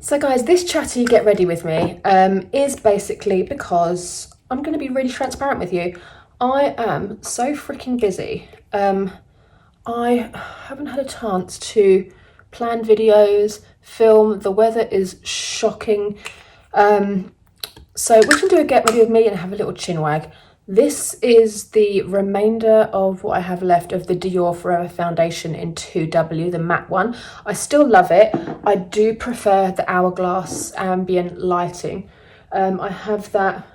So guys, this chatty get ready with me is basically because I'm going to be really transparent with you. I am so freaking busy. I haven't had a chance to plan videos, film. The weather is shocking. So we can do a get ready with me and have a little chin wag. This is the remainder of what I have left of the Dior Forever Foundation in 2W, the matte one. I still love it. I do prefer the Hourglass ambient lighting. I have that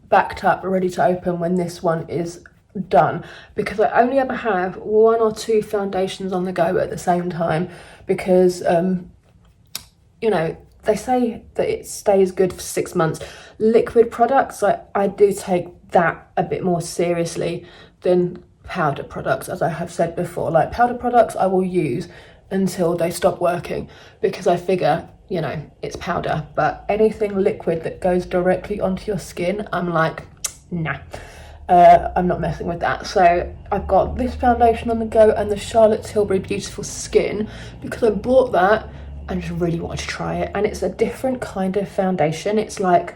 backed up, ready to open when this one is done, because I only ever have 1 or 2 foundations on the go at the same time, because, you know, they say that it stays good for 6 months. Liquid products, I do take that a bit more seriously than powder products, as I have said before. Like powder products I will use until they stop working, because I figure, you know, it's powder. But anything liquid that goes directly onto your skin, I'm like, nah, I'm not messing with that. So I've got this foundation on the go and the Charlotte Tilbury Beautiful Skin, because I bought that and just really wanted to try it. And it's a different kind of foundation. It's like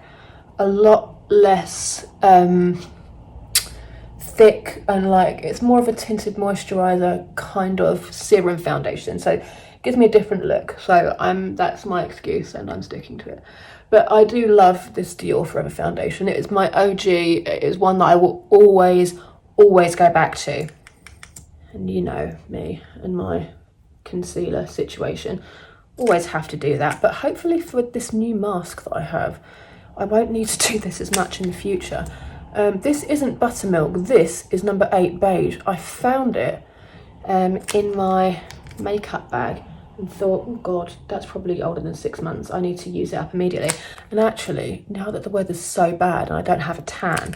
a lot less thick, and like it's more of a tinted moisturizer kind of serum foundation, so it gives me a different look. So that's my excuse and I'm sticking to it. But I do love this Dior Forever Foundation. It is my OG. It is one that I will always go back to. And you know me and my concealer situation, always have to do that. But hopefully for this new mask that I have, I won't need to do this as much in the future. This isn't buttermilk, this is number 8 Beige. I found it in my makeup bag and thought, oh God, that's probably older than 6 months. I need to use it up immediately. And actually, now that the weather's so bad and I don't have a tan,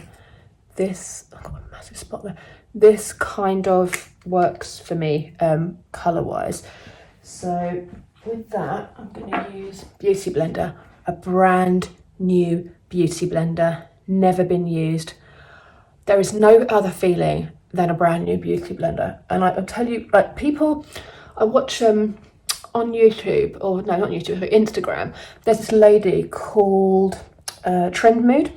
this, I've got a massive spot there. This kind of works for me colour-wise. So with that, I'm gonna use Beauty Blender, a brand new beauty blender, never been used. There is no other feeling than a brand new beauty blender. And I'll tell you, like, people, I watch on YouTube, or no, not YouTube, Instagram, there's this lady called Trend Mood,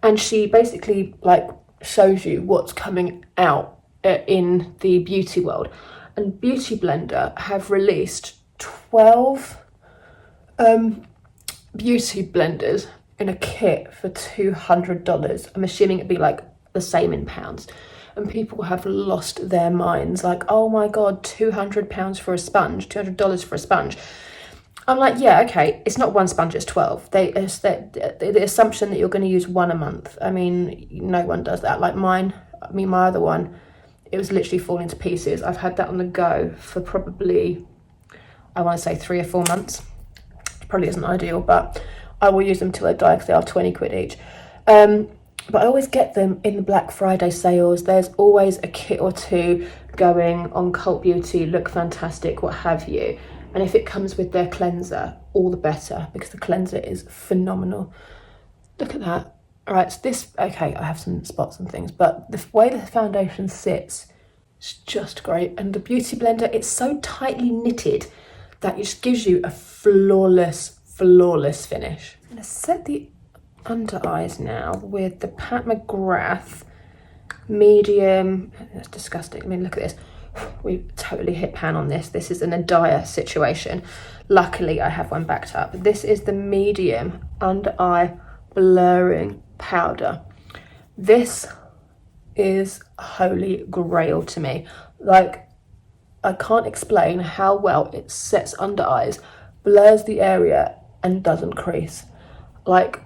and she basically like shows you what's coming out in the beauty world. And Beauty Blender have released 12 beauty blenders in a kit for $200. I'm assuming it'd be like the same in pounds. And people have lost their minds, like, oh my God, £200 for a sponge, $200 for a sponge. I'm like, yeah, okay, it's not one sponge, it's 12. The assumption that you're going to use one a month. I mean, no one does that. Like my other one, it was literally falling to pieces. I've had that on the go for probably, I want to say 3 or 4 months. Probably isn't ideal, but I will use them till I die because they are 20 quid each. But I always get them in the Black Friday sales. There's always a kit or 2 going on Cult Beauty, Look Fantastic, what have you. And if it comes with their cleanser, all the better, because the cleanser is phenomenal. Look at that. All right, so this, okay, I have some spots and things, but the way the foundation sits is just great. And the Beauty Blender, it's so tightly knitted that it just gives you a flawless finish. I'm gonna set the under eyes now with the Pat McGrath medium. That's disgusting. I mean, look at this. We totally hit pan on this. This is in a dire situation. Luckily, I have one backed up. This is the medium under eye blurring powder. This is holy grail to me. Like, I can't explain how well it sets under eyes, blurs the area, and doesn't crease. Like,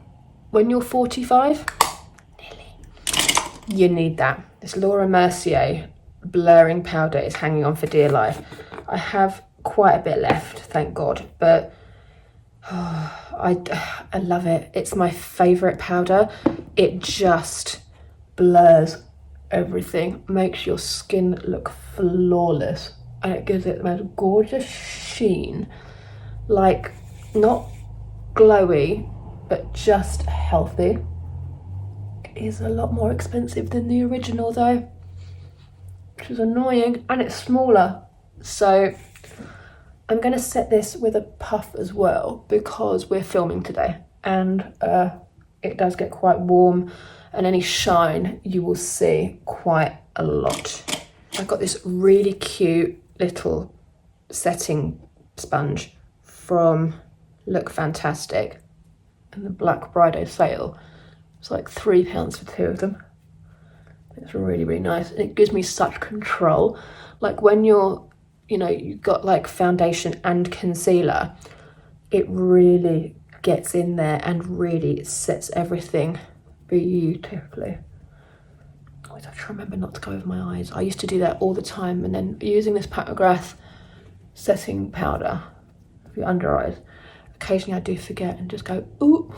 when you're 45, nearly, you need that. This Laura Mercier blurring powder is hanging on for dear life. I have quite a bit left, thank God, but I love it. It's my favourite powder. It just blurs everything, makes your skin look flawless, and it gives it the most gorgeous sheen. Like, not glowy, but just healthy. It is a lot more expensive than the original though, which is annoying, and it's smaller. So I'm going to set this with a puff as well because we're filming today and it does get quite warm, and any shine you will see quite a lot. I've got this really cute little setting sponge from Look Fantastic and the Black Friday sale. It's like £3 for 2 of them. It's really, really nice. And it gives me such control. Like when you're, you know, you've got like foundation and concealer, it really gets in there and really sets everything beautifully. I always have to remember not to go over my eyes. I used to do that all the time, and then using this McGrath setting powder for your under eyes, occasionally I do forget and just go, ooh.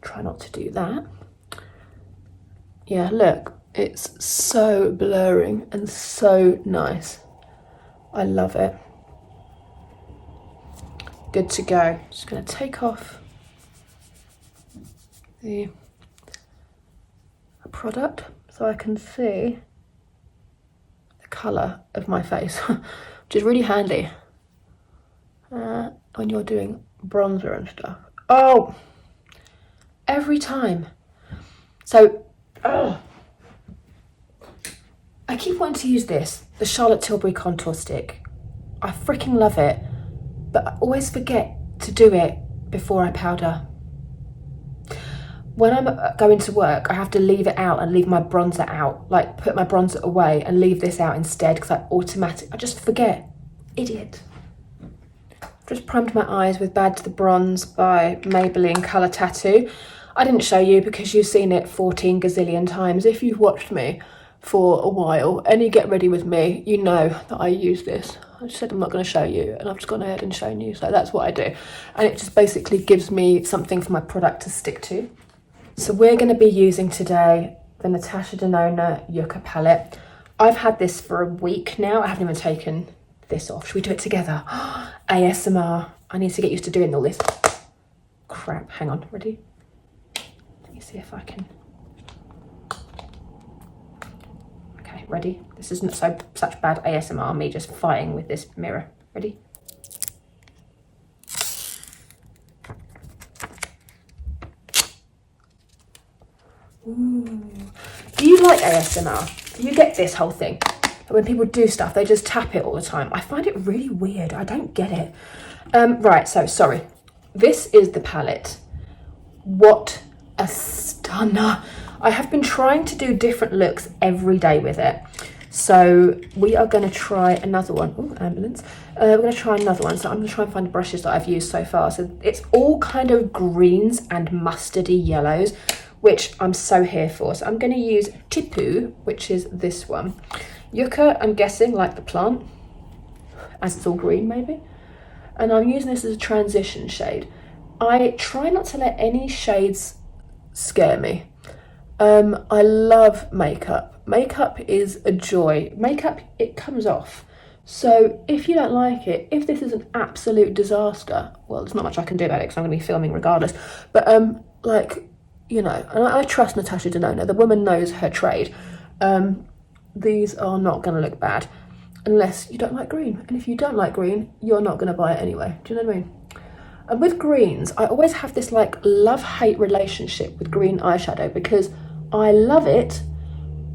Try not to do that. Yeah, look, it's so blurring and so nice. I love it. Good to go. Just going to take off the product so I can see the colour of my face, which is really handy when you're doing bronzer and stuff. Oh, every time. So, I keep wanting to use this, the Charlotte Tilbury contour stick. I freaking love it, but I always forget to do it before I powder. When I'm going to work, I have to leave it out and leave my bronzer out, like put my bronzer away and leave this out instead because I just forget. Idiot. Just primed my eyes with Bad to the Bronze by Maybeline Colour Tattoo. I didn't show you because you've seen it 14 gazillion times. If you've watched me for a while and you get ready with me, you know that I use this. I just said I'm not going to show you, and I've just gone ahead and shown you, so that's what I do. And it just basically gives me something for my product to stick to. So we're going to be using today the Natasha Denona Yucca palette. I've had this for a week now. I haven't even taken this off. Should we do it together? ASMR. I need to get used to doing all this crap. Hang on, ready? Let me see if I can. Okay, ready? This isn't such bad ASMR, me just fighting with this mirror. Ready? Ooh. Do you like ASMR? Do you get this whole thing? When people do stuff, they just tap it all the time. I find it really weird. I don't get it. Right, so sorry. This is the palette. What a stunner. I have been trying to do different looks every day with it. So we are going to try another one. Oh, ambulance. We're going to try another one. So I'm going to try and find the brushes that I've used so far. So it's all kind of greens and mustardy yellows, which I'm so here for. So I'm going to use Tipu, which is this one. Yucca, I'm guessing, like the plant, as it's all green maybe. And I'm using this as a transition shade. I try not to let any shades scare me. I love makeup. Makeup is a joy. Makeup, it comes off. So if you don't like it, if this is an absolute disaster, well, there's not much I can do about it because I'm going to be filming regardless. But like, you know, and I trust Natasha Denona. The woman knows her trade. These are not going to look bad unless you don't like green. And if you don't like green, you're not going to buy it anyway. Do you know what I mean? And with greens, I always have this like love-hate relationship with green eyeshadow because I love it,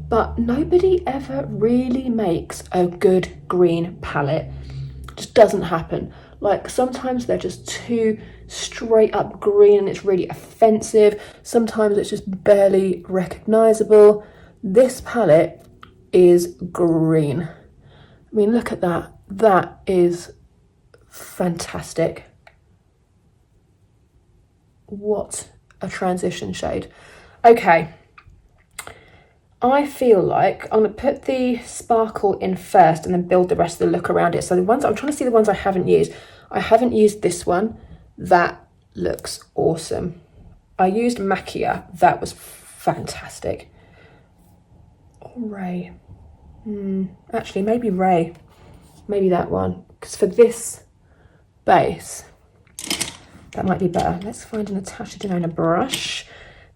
but nobody ever really makes a good green palette. It just doesn't happen. Like sometimes they're just too straight up green and it's really offensive. Sometimes it's just barely recognizable. This palette is green. I mean, look at that. That is fantastic. What a transition shade. Okay. I feel like I'm going to put the sparkle in first and then build the rest of the look around it. So the ones, I'm trying to see the ones I haven't used. I haven't used this one. That looks awesome. I used Mercier. That was fantastic. Ray. Actually, maybe Ray. Maybe that one. Because for this base, that might be better. Let's find a Natasha Denona brush.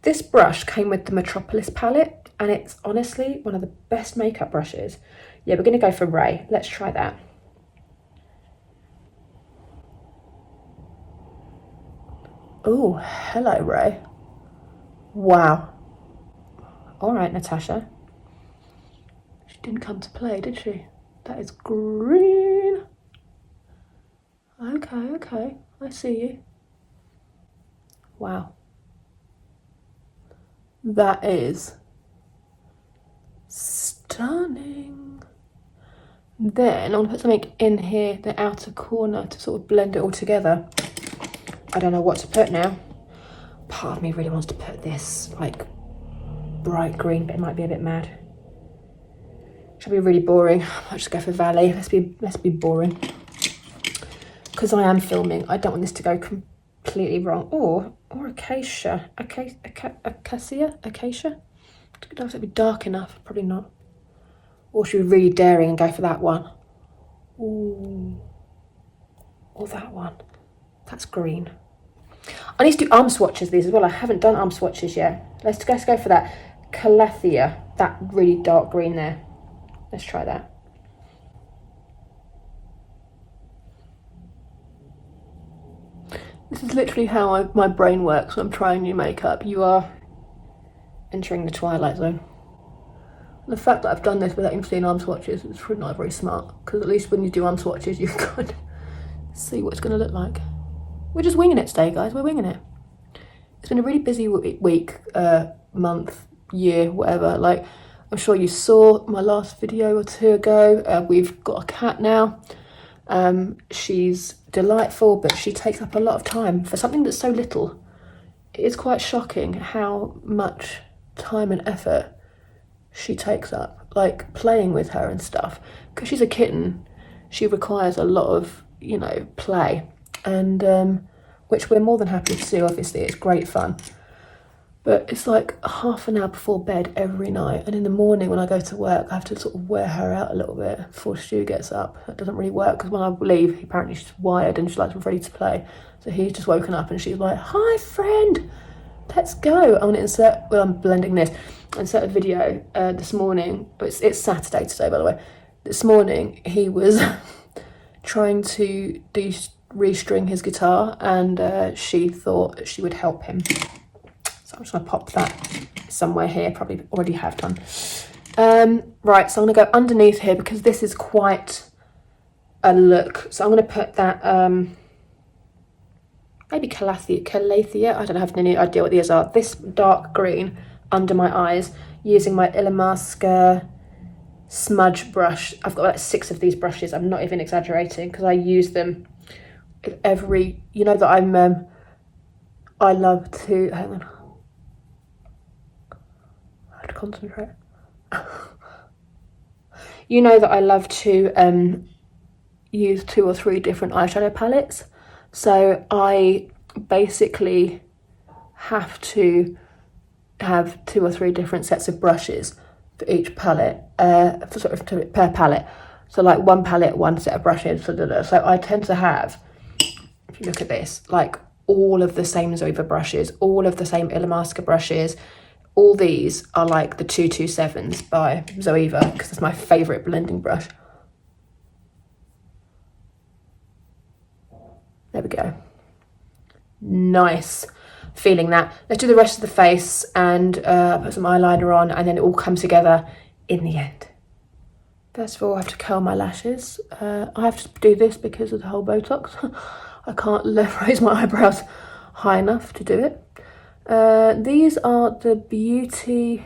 This brush came with the Metropolis palette, and it's honestly one of the best makeup brushes. Yeah, we're going to go for Ray. Let's try that. Oh, hello, Ray. Wow. All right, Natasha. She didn't come to play, did she? That is green. Okay, okay. I see you. Wow. That is stunning. Then I'm gonna put something in here, the outer corner, to sort of blend it all together. I don't know what to put now. Part of me really wants to put this like bright green, but it might be a bit mad. Should be really boring. I might just go for Ballet. Let's be boring. Because I am filming, I don't want this to go completely wrong. Or acacia. Acacia? Does it be dark enough? Probably not. Or should we be really daring and go for that one? Ooh. Or that one. That's green. I need to do arm swatches of these as well. I haven't done arm swatches yet. Let's go for that. Calathea. That really dark green there. Let's try that. This is literally how my brain works when I'm trying new makeup. You are entering the twilight zone. And the fact that I've done this without even seeing arm swatches is probably not very smart, because at least when you do arm swatches you can kind of see what it's going to look like. We're just winging it today, guys. We're winging it. It's been a really busy week, month, year, whatever. Like, I'm sure you saw my last video or two ago. We've got a cat now. She's delightful, but she takes up a lot of time for something that's so little. It is quite shocking how much time and effort she takes up, like playing with her and stuff. Because she's a kitten, she requires a lot of, you know, play, and which we're more than happy to do. Obviously, it's great fun. But it's like half an hour before bed every night, and in the morning when I go to work I have to sort of wear her out a little bit before Stu gets up. That doesn't really work, because when I leave, apparently she's wired and she's like ready to play. So he's just woken up and she's like, "Hi friend, let's go." I want to insert, well, I'm blending this, insert a video this morning. It's Saturday today, by the way. This morning he was trying to restring his guitar, and she thought she would help him. I'm just going to pop that somewhere here, probably already have done. Right, so I'm going to go underneath here because this is quite a look. So I'm going to put that, maybe Calathea, I don't have any idea what these are. This dark green under my eyes, using my Illamasqua smudge brush. I've got like 6 of these brushes. I'm not even exaggerating, because I use them every, you know that I love to, hang on. To concentrate. You know that I love to use 2 or 3 different eyeshadow palettes, so I basically have to have 2 or 3 different sets of brushes for each palette, per palette. So like one palette, one set of brushes. So I tend to have, if you look at this, like all of the same Zoeva brushes, all of the same Illamasqua brushes. All these are like the 227s by Zoeva, because it's my favourite blending brush. There we go. Nice. Feeling that. Let's do the rest of the face and put some eyeliner on, and then it all comes together in the end. First of all, I have to curl my lashes. I have to do this because of the whole Botox. I can't raise my eyebrows high enough to do it. These are the Beauty,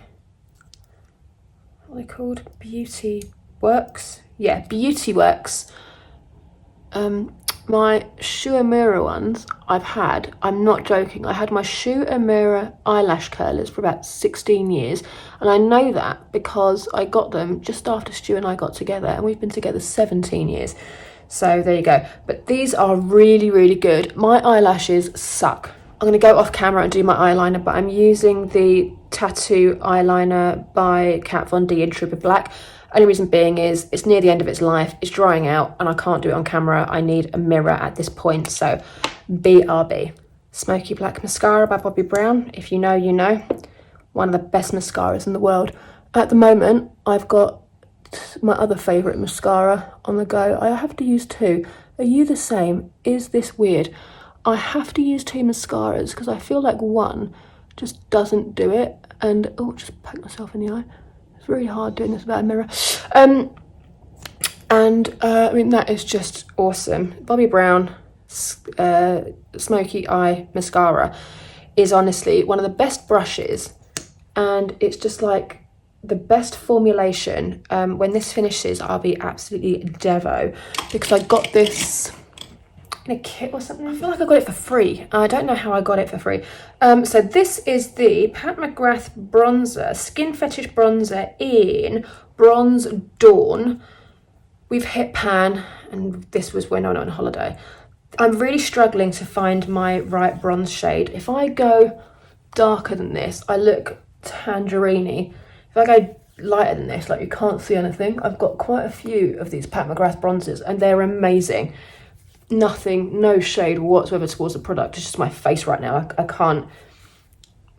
what are they called? Beauty Works? Yeah, Beauty Works. My Shu Uemura ones I've had, I'm not joking, I had my Shu Uemura eyelash curlers for about 16 years, and I know that because I got them just after Stu and I got together, and we've been together 17 years. So there you go. But these are really, really good. My eyelashes suck. I'm going to go off camera and do my eyeliner, but I'm using the Tattoo eyeliner by Kat Von D in Trooper Black. Only reason being is it's near the end of its life, it's drying out, and I can't do it on camera. I need a mirror at this point, so BRB. Smoky Black Mascara by Bobbi Brown. If you know, you know. One of the best mascaras in the world. At the moment, I've got my other favourite mascara on the go. I have to use 2. Are you the same? Is this weird? I have to use 2 mascaras because I feel like one just doesn't do it. And oh, just poke myself in the eye. It's really hard doing this without a mirror. I mean, that is just awesome. Bobbi Brown Smoky Eye Mascara is honestly one of the best brushes, and it's just like the best formulation. When this finishes, I'll be absolutely devo, because I got this in a kit or something. I feel like I got it for free. I don't know how I got it for free. So this is the Pat McGrath bronzer, Skin Fetish bronzer in Bronze Dawn. We've hit pan, and this was when I went on holiday. I'm really struggling to find my right bronze shade. If I go darker than this, I look tangerine-y. If I go lighter than this, like you can't see anything. I've got quite a few of these Pat McGrath bronzers, and they're amazing. Nothing, no shade whatsoever towards the product. It's just my face right now. I can't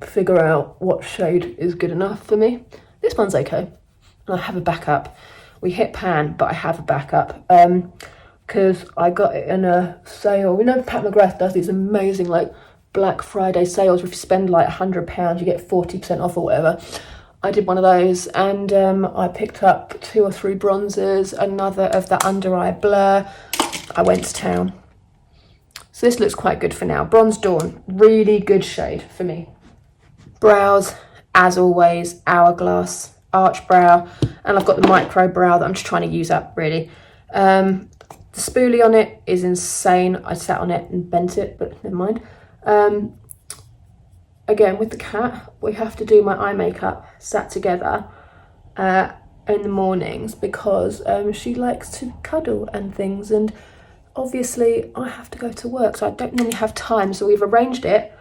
figure out what shade is good enough for me. This one's okay. And I have a backup. We hit pan, but I have a backup. Because I got it in a sale. We know Pat McGrath does these amazing like Black Friday sales where if you spend like £100 you get 40% off or whatever. I did one of those, and I picked up 2 or 3 bronzers, another of the under eye blur. I went to town. So this looks quite good for now. Bronze Dawn, really good shade for me. Brows, as always, Hourglass, arch brow, and I've got the micro brow that I'm just trying to use up really. The spoolie on it is insane. I sat on it and bent it, but never mind. Again, with the cat, we have to do my eye makeup sat together in the mornings, because she likes to cuddle and things, and obviously I have to go to work, so I don't normally have time. So we've arranged it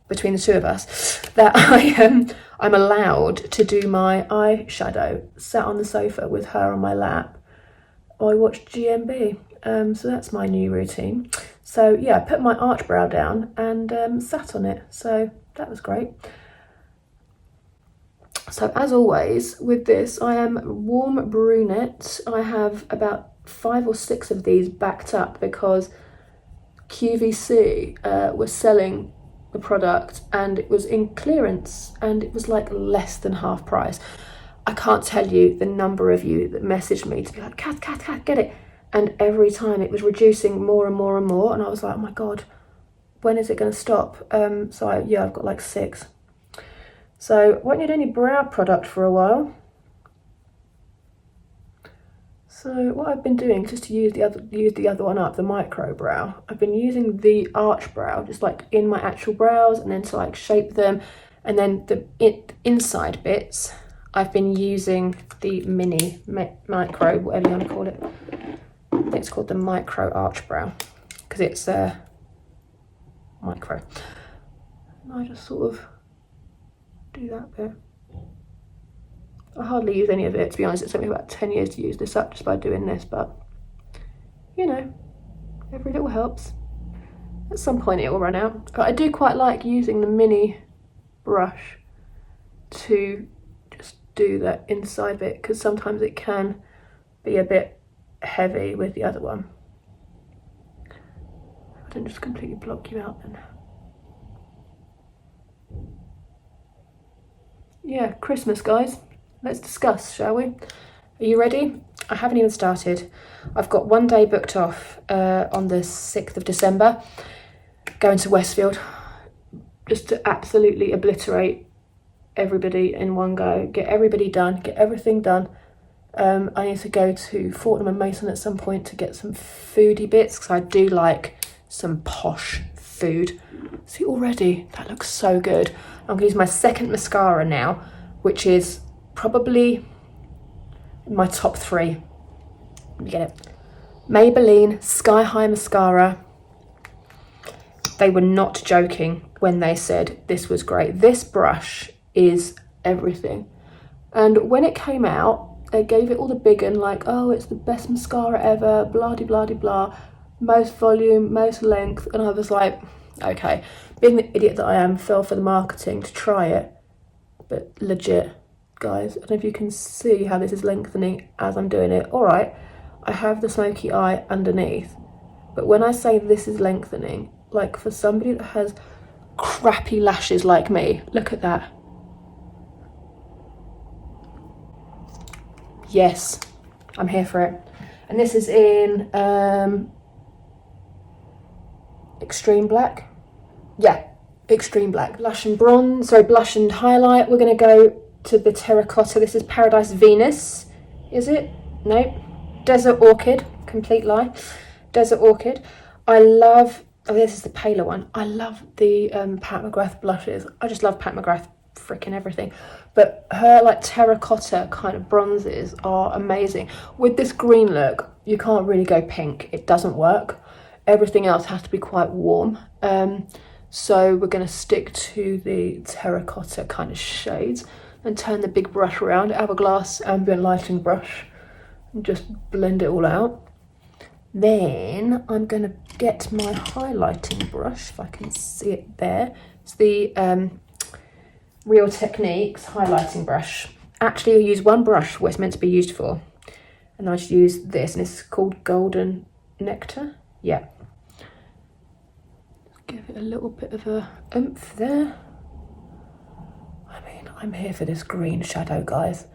between the two of us that I'm allowed to do my eyeshadow sat on the sofa with her on my lap while I watch GMB. So that's my new routine. So yeah, I put my arch brow down and sat on it, so that was great. So as always with this, I am warm brunette. I have about 5 or 6 of these backed up because QVC was selling the product and it was in clearance and it was like less than half price. I can't tell you the number of you that messaged me to be like, Cat, get it. And every time it was reducing more and more and more, and I was like, oh my God, when is it going to stop? So I've got like 6. So won't need any brow product for a while. So what I've been doing, just to use the other one up, the micro brow, I've been using the arch brow just like in my actual brows, and then to like shape them, and then the inside bits I've been using the mini micro, whatever you want to call it. It's called the micro arch brow because it's micro. And I just sort of do that bit. I hardly use any of it, to be honest. It took me about 10 years to use this up just by doing this, but you know, every little helps. At some point it will run out. But I do quite like using the mini brush to just do that inside bit, because sometimes it can be a bit heavy with the other one. I didn't just completely block you out then. Yeah, Christmas, guys. Let's discuss, shall we? Are you ready? I haven't even started. I've got one day booked off on the 6th of December, going to Westfield, just to absolutely obliterate everybody in one go, get everybody done, get everything done. I need to go to Fortnum and Mason at some point to get some foodie bits, because I do like some posh food. See, already that looks so good. I'm gonna use my second mascara now, which is probably my top 3. Let me get it. Maybeline Sky High Mascara. They were not joking when they said this was great. This brush is everything. And when it came out, they gave it all the big and like, oh, it's the best mascara ever, blah de blah de blah, most volume, most length. And I was like, okay, being the idiot that I am, fell for the marketing to try it. But legit, guys, I don't know if you can see how this is lengthening as I'm doing it. All right, I have the smoky eye underneath, but when I say this is lengthening, like for somebody that has crappy lashes like me, look at that. Yes, I'm here for it. And this is in extreme black. Yeah, extreme black. Blush and bronze, sorry, blush and highlight. We're gonna go to the terracotta. This is Paradise Venus, is it? Nope. Desert Orchid, complete lie. Desert Orchid. I love, oh, this is the paler one. I love the Pat McGrath blushes. I just love Pat McGrath freaking everything. But her like terracotta kind of bronzes are amazing. With this green look, you can't really go pink. It doesn't work. Everything else has to be quite warm. So we're going to stick to the terracotta kind of shades and turn the big brush around, Hourglass ambient lighting brush, and just blend it all out. Then I'm going to get my highlighting brush, if I can see it there. It's the Real Techniques highlighting brush. Actually, I use one brush what it's meant to be used for, and I just use this, and it's called Golden Nectar. Yeah. Give it a little bit of a oomph there. I mean, I'm here for this green shadow, guys.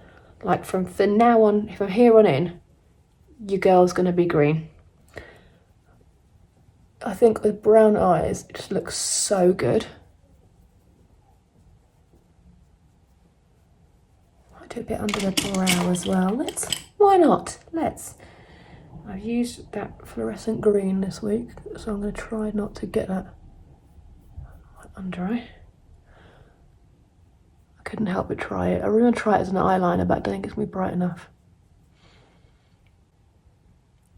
Like from now on, from here on in, your girl's gonna be green. I think with brown eyes, it just looks so good. I'll do a bit under the brow as well. Why not? I've used that fluorescent green this week, so I'm gonna try not to get that under eye. I couldn't help but try it. I really want to try it as an eyeliner, but I don't think it's gonna be bright enough.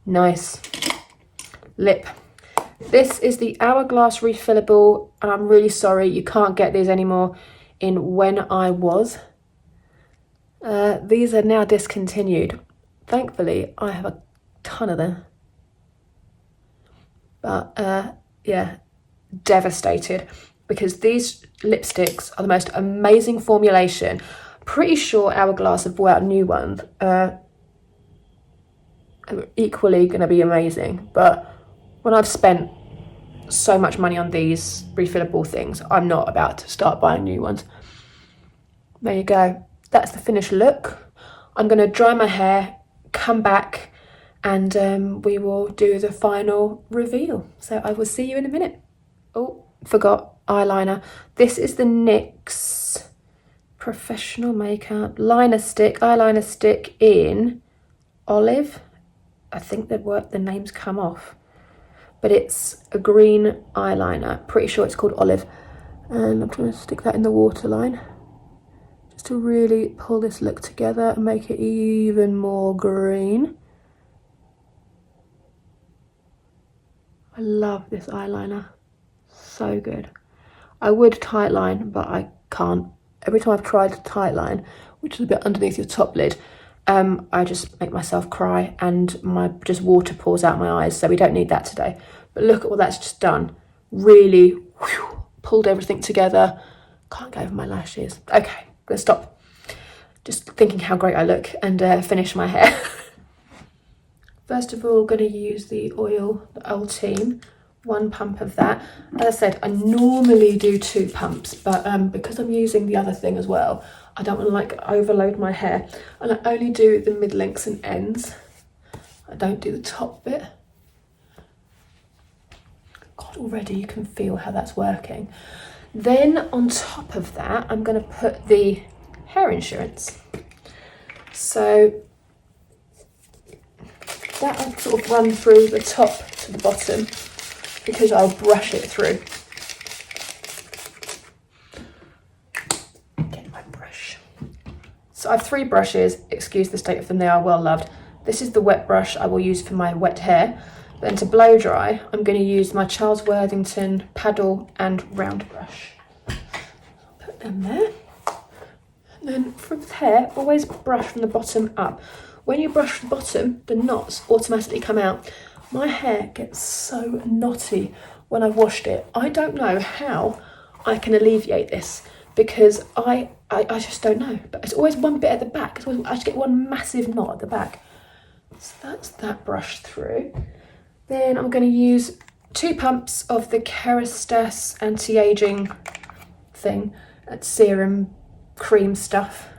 Nice. Lip. This is the Hourglass Refillable, and I'm really sorry you can't get these anymore in When I Was. These are now discontinued. Thankfully, I have a ton of them. But yeah, devastated, because these lipsticks are the most amazing formulation. Pretty sure Hourglass have brought out new ones. Equally going to be amazing, but when I've spent so much money on these refillable things, I'm not about to start buying new ones. There you go. That's the finished look. I'm going to dry my hair, come back, and we will do the final reveal. So I will see you in a minute. Oh, forgot eyeliner. This is the NYX Professional Makeup eyeliner stick in Olive. I think the names come off, but it's a green eyeliner. Pretty sure it's called Olive. And I'm trying to stick that in the waterline just to really pull this look together and make it even more green. I love this eyeliner. So good. I would tight line, but I can't. Every time I've tried to tight line, which is a bit underneath your top lid, I just make myself cry, and my just water pours out my eyes, so we don't need that today. But look at what that's just done. Really pulled everything together. Can't go over my lashes. Okay, I'm gonna stop just thinking how great I look and finish my hair. First of all, gonna use the oil, the Ultime. 1 pump of that. As I said, I normally do 2 pumps, but because I'm using the other thing as well, I don't want to like overload my hair, and I only do the mid lengths and ends. I don't do the top bit. God, already you can feel how that's working. Then on top of that, I'm going to put the hair insurance. So that I'll sort of run through the top to the bottom, because I'll brush it through. Get my brush. So I have 3 brushes. Excuse the state of them, they are well loved. This is the wet brush I will use for my wet hair. Then to blow dry, I'm going to use my Charles Worthington paddle and round brush. Put them there. And then from hair, always brush from the bottom up. When you brush from the bottom, the knots automatically come out. My hair gets so knotty when I've washed it. I don't know how I can alleviate this, because I just don't know. But it's always one bit at the back. I just get one massive knot at the back. So that's that brush through. Then I'm going to use 2 pumps of the Kerastase anti-aging thing, that serum cream stuff.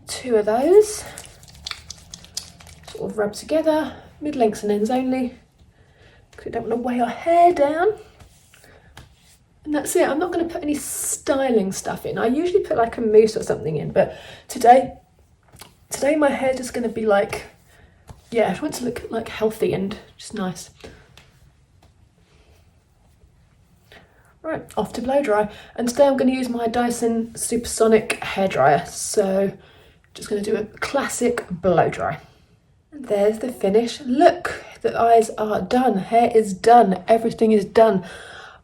2 of those, sort of rub together, mid-lengths and ends only, because we don't want to weigh our hair down. And that's it. I'm not going to put any styling stuff in. I usually put like a mousse or something in, but today my hair's just going to be like, yeah, I want to look like healthy and just nice. Right, off to blow dry. And today I'm going to use my Dyson Supersonic hairdryer. So just going to do a classic blow dry. And there's the finish. Look, the eyes are done. Hair is done. Everything is done.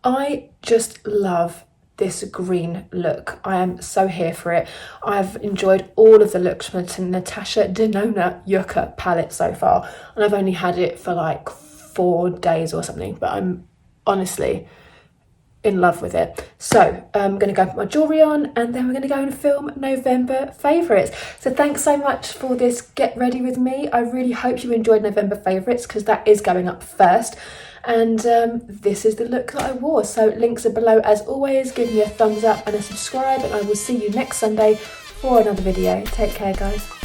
I just love this green look. I am so here for it. I've enjoyed all of the looks from the Natasha Denona Yucca palette so far, and I've only had it for like 4 days or something, but I'm honestly in love with it. So I'm going to go put my jewellery on, and then we're going to go and film November favourites. So thanks so much for this get ready with me. I really hope you enjoyed November favourites, because that is going up first. And this is the look that I wore. So links are below as always. Give me a thumbs up and a subscribe, and I will see you next Sunday for another video. Take care, guys.